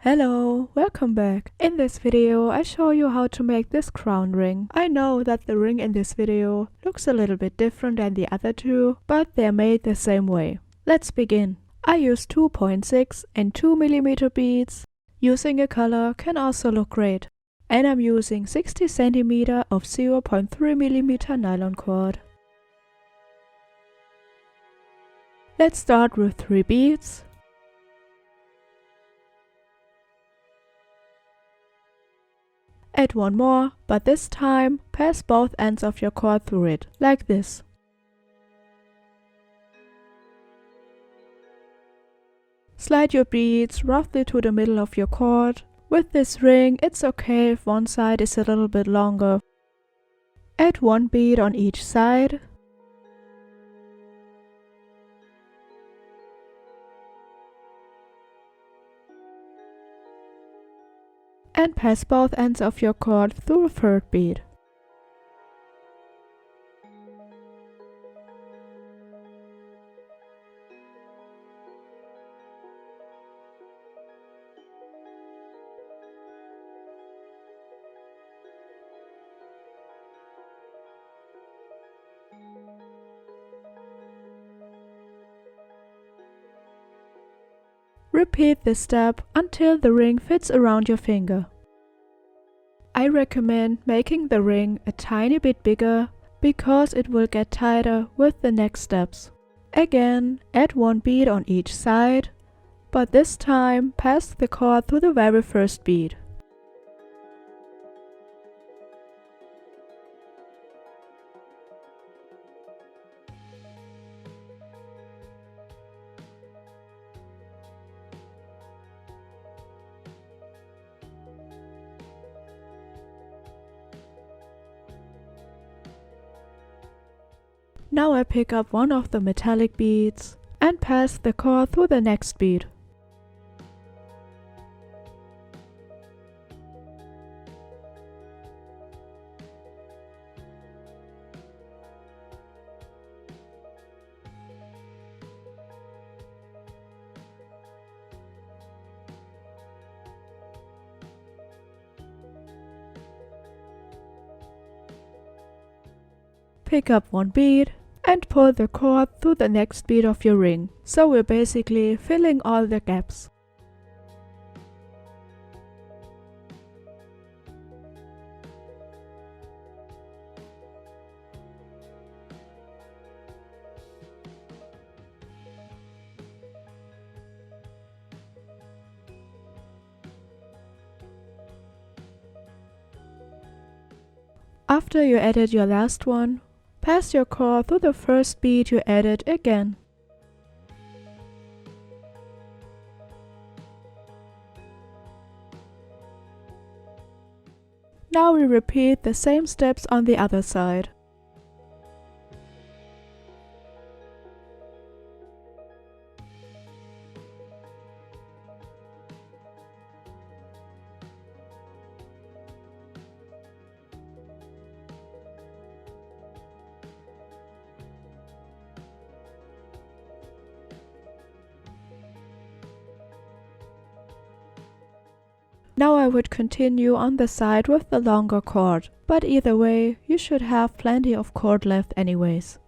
Hello, welcome back. In this video, I show you how to make this crown ring. I know that the ring in this video looks a little bit different than the other two, but they're made the same way. Let's begin. I use 2.6 and 2mm beads. Using a color can also look great. And I'm using 60 cm of 0.3mm nylon cord. Let's start with 3 beads. Add one more, but this time pass both ends of your cord through it, like this. Slide your beads roughly to the middle of your cord. With this ring, it's okay if one side is a little bit longer. Add one bead on each side. And pass both ends of your cord through a third bead. Repeat this step until the ring fits around your finger. I recommend making the ring a tiny bit bigger because it will get tighter with the next steps. Again, add one bead on each side, but this time pass the cord through the very first bead. Now I pick up one of the metallic beads and pass the cord through the next bead. Pick up one bead and pull the cord through the next bead of your ring. So we're basically filling all the gaps. After you added your last one, pass your cord through the first bead you added again. Now we repeat the same steps on the other side. Now I would continue on the side with the longer cord, but either way, you should have plenty of cord left anyways.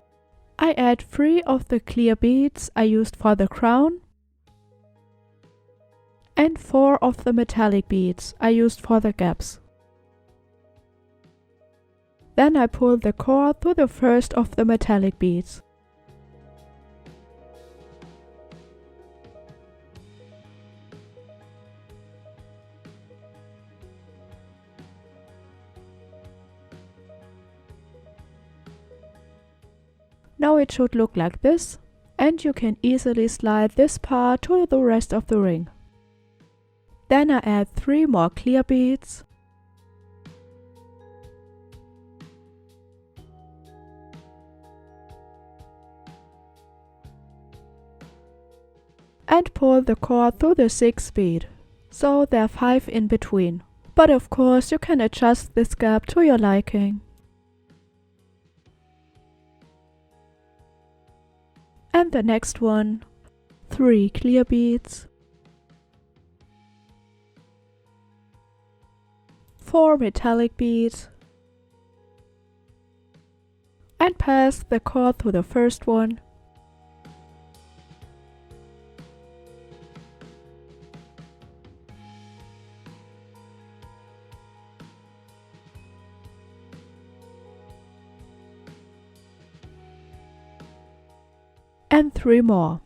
I add 3 of the clear beads I used for the crown and 4 of the metallic beads I used for the gaps. Then I pull the cord through the first of the metallic beads. Now it should look like this, and you can easily slide this part to the rest of the ring. Then I add 3 more clear beads. And pull the cord through the 6th bead, so there are 5 in between. But of course you can adjust this gap to your liking. And the next one, 3 clear beads. 4 metallic beads and pass the cord through the first one. And 3 more.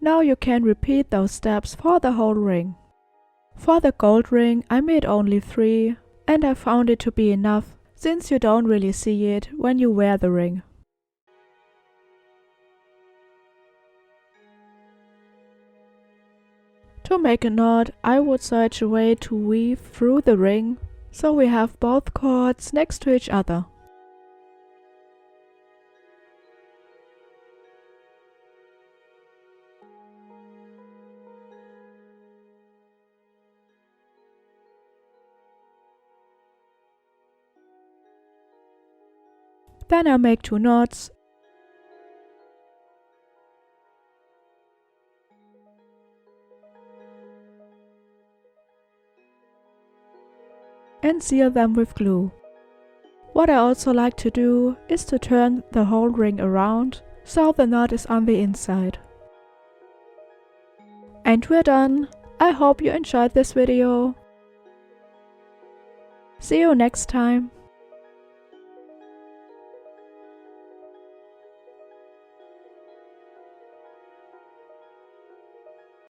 Now you can repeat those steps for the whole ring. For the gold ring I made only 3, and I found it to be enough, since you don't really see it when you wear the ring. To make a knot, I would search a way to weave through the ring, so we have both cords next to each other. Then I make 2 knots and seal them with glue. What I also like to do is to turn the whole ring around so the knot is on the inside. And we're done! I hope you enjoyed this video. See you next time!